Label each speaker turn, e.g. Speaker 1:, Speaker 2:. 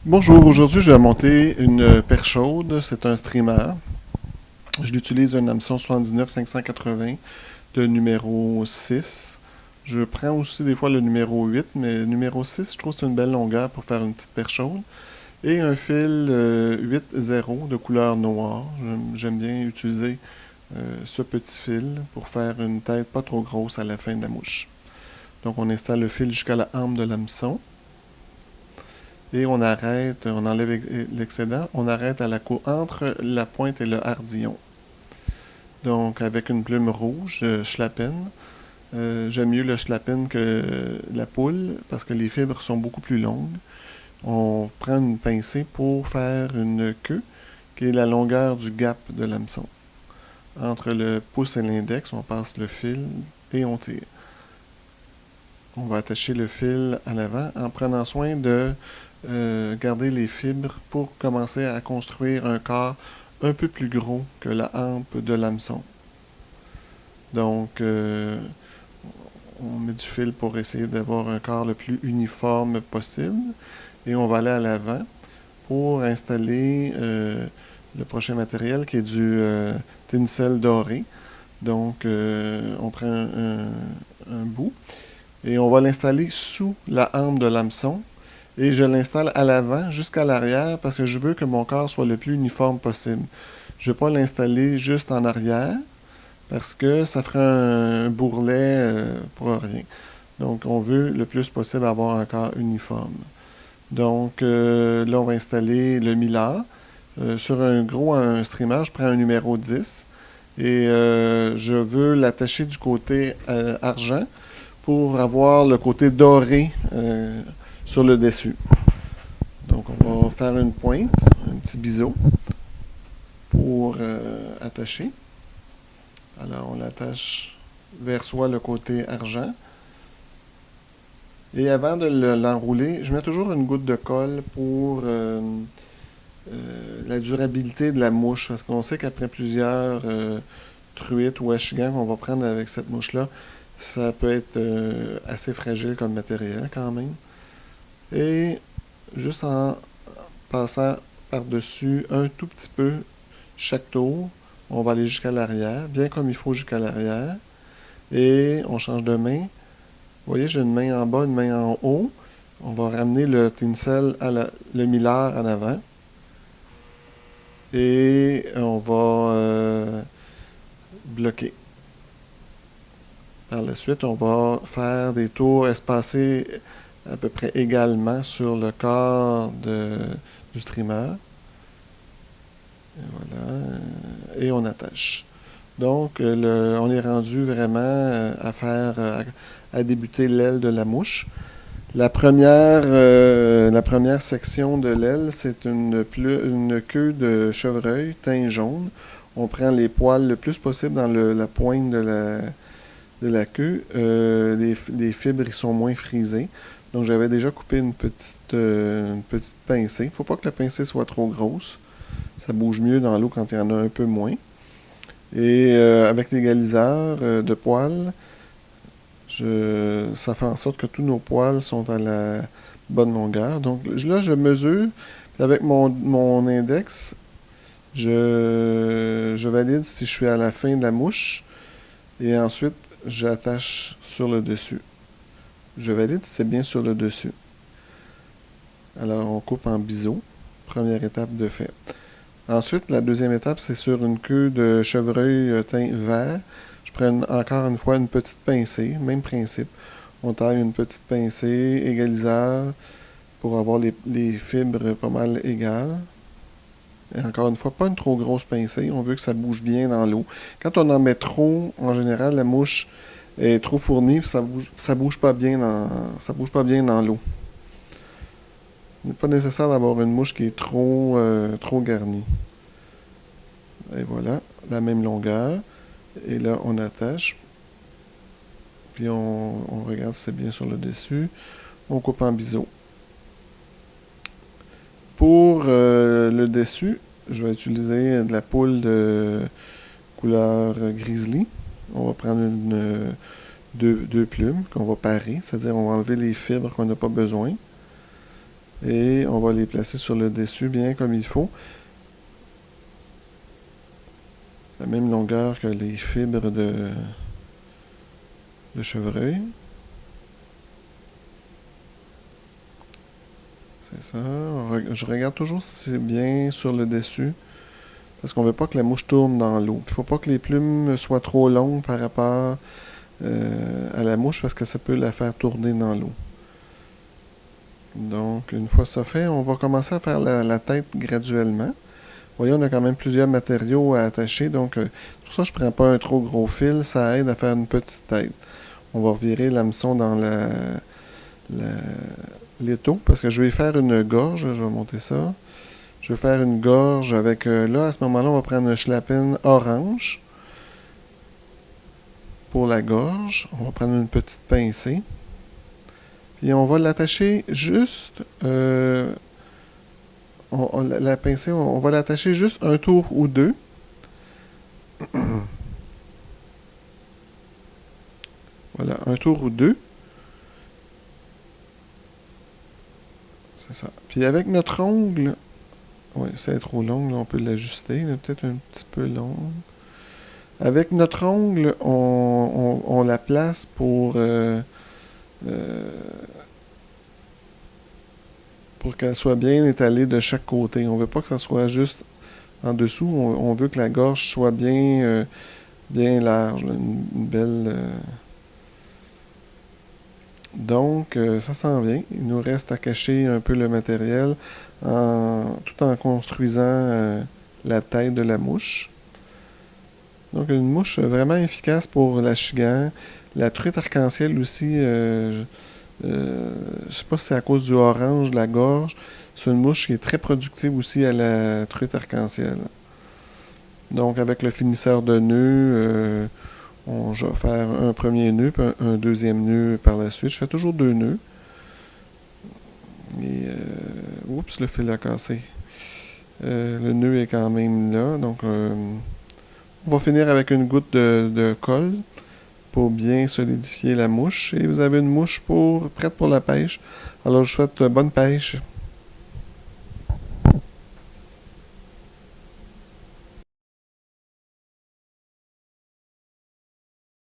Speaker 1: Bonjour, aujourd'hui je vais monter une perche chaude, c'est un streamer. Je l'utilise un hameçon 79-580 de numéro 6. Je prends aussi des fois le numéro 8, mais le numéro 6, je trouve que c'est une belle longueur pour faire une petite perche chaude. Et un fil 8-0 de couleur noire. J'aime bien utiliser ce petit fil pour faire une tête pas trop grosse à la fin de la mouche. Donc on installe le fil jusqu'à la hampe de l'hameçon. Et on arrête, on enlève l'excédent, on arrête à entre la pointe et le hardillon. Donc avec une plume rouge, schlappen. J'aime mieux le schlappen que la poule parce que les fibres sont beaucoup plus longues. On prend une pincée pour faire une queue qui est la longueur du gap de l'hameçon. Entre le pouce et l'index, on passe le fil et on tire. On va attacher le fil à l'avant en prenant soin de garder les fibres pour commencer à construire un corps un peu plus gros que la hampe de l'hameçon. Donc, on met du fil pour essayer d'avoir un corps le plus uniforme possible. Et on va aller à l'avant pour installer le prochain matériel qui est du tinsel doré. Donc, on prend un bout et on va l'installer sous la hampe de l'hameçon. Et je l'installe à l'avant jusqu'à l'arrière parce que je veux que mon corps soit le plus uniforme possible. Je ne vais pas l'installer juste en arrière parce que ça ferait un bourrelet pour rien. Donc, on veut le plus possible avoir un corps uniforme. Donc, là, on va installer le millard. Sur un streamer, je prends un numéro 10 et je veux l'attacher du côté argent pour avoir le côté doré sur le dessus. Donc, on va faire une pointe, un petit biseau pour attacher. Alors, on l'attache vers soi le côté argent. Et avant de l'enrouler, je mets toujours une goutte de colle pour la durabilité de la mouche, parce qu'on sait qu'après plusieurs truites ou achigans qu'on va prendre avec cette mouche-là, ça peut être assez fragile comme matériel quand même. Et juste en passant par-dessus un tout petit peu chaque tour, on va aller jusqu'à l'arrière, bien comme il faut jusqu'à l'arrière. Et on change de main. Vous voyez, j'ai une main en bas, une main en haut. On va ramener le tinsel, le millard en avant. Et on va bloquer. Par la suite, on va faire des tours espacés à peu près également sur le corps du streamer. Et voilà. Et on attache. Donc, on est rendu vraiment à débuter l'aile de la mouche. La première section de l'aile, c'est une queue de chevreuil teint jaune. On prend les poils le plus possible dans la pointe de la queue. Les fibres ils sont moins frisées. Donc j'avais déjà coupé une petite pincée. Il ne faut pas que la pincée soit trop grosse. Ça bouge mieux dans l'eau quand il y en a un peu moins. Et avec l'égaliseur de poils, ça fait en sorte que tous nos poils sont à la bonne longueur. Donc là, je mesure. Puis avec mon index, je valide si je suis à la fin de la mouche. Et ensuite, j'attache sur le dessus. Je valide si c'est bien sur le dessus. Alors, on coupe en biseau. Première étape de fait. Ensuite, la deuxième étape, c'est sur une queue de chevreuil teint vert. Je prends encore une fois une petite pincée, même principe. On taille une petite pincée, égaliseur, pour avoir les fibres pas mal égales. Et encore une fois, pas une trop grosse pincée. On veut que ça bouge bien dans l'eau. Quand on en met trop, en général, la mouche est trop fournie, puis ça bouge pas bien dans l'eau. Il n'est pas nécessaire d'avoir une mouche qui est trop garnie. Et voilà, la même longueur. Et là, on attache. Puis on regarde si c'est bien sur le dessus. On coupe en biseau. Pour le dessus, je vais utiliser de la poule de couleur grizzly. On va prendre deux plumes qu'on va parer, c'est-à-dire on va enlever les fibres qu'on n'a pas besoin. Et on va les placer sur le dessus bien comme il faut. La même longueur que les fibres de chevreuil. C'est ça. Je regarde toujours si c'est bien sur le dessus. Parce qu'on ne veut pas que la mouche tourne dans l'eau. Il ne faut pas que les plumes soient trop longues par rapport à la mouche parce que ça peut la faire tourner dans l'eau. Donc, une fois ça fait, on va commencer à faire la tête graduellement. Vous voyez, on a quand même plusieurs matériaux à attacher, donc pour ça, je ne prends pas un trop gros fil, ça aide à faire une petite tête. On va revirer l'hameçon dans l'étau, parce que je vais faire une gorge, je vais monter ça. Je vais faire une gorge avec, là, à ce moment-là, on va prendre un schlappen orange pour la gorge. On va prendre une petite pincée. Puis on va l'attacher juste, la pincée, on va l'attacher juste un tour ou deux. Voilà, un tour ou deux. C'est ça. Puis avec notre ongle, oui, c'est trop long, là, on peut l'ajuster, peut-être un petit peu long. Avec notre ongle, on la place pour qu'elle soit bien étalée de chaque côté. On veut pas que ça soit juste en dessous, on veut que la gorge soit bien, bien large, là, une belle... Donc, ça s'en vient. Il nous reste à cacher un peu le matériel tout en construisant la tête de la mouche. Donc, une mouche vraiment efficace pour l'achigan. La truite arc-en-ciel aussi, je sais pas si c'est à cause du orange de la gorge. C'est une mouche qui est très productive aussi à la truite arc-en-ciel. Donc, avec le finisseur de nœud, je vais faire un premier nœud, puis un deuxième nœud par la suite. Je fais toujours 2 nœuds. Et, oups, le fil a cassé. Le nœud est quand même là. Donc, on va finir avec une goutte de colle pour bien solidifier la mouche. Et vous avez une mouche prête pour la pêche. Alors, je vous souhaite bonne pêche.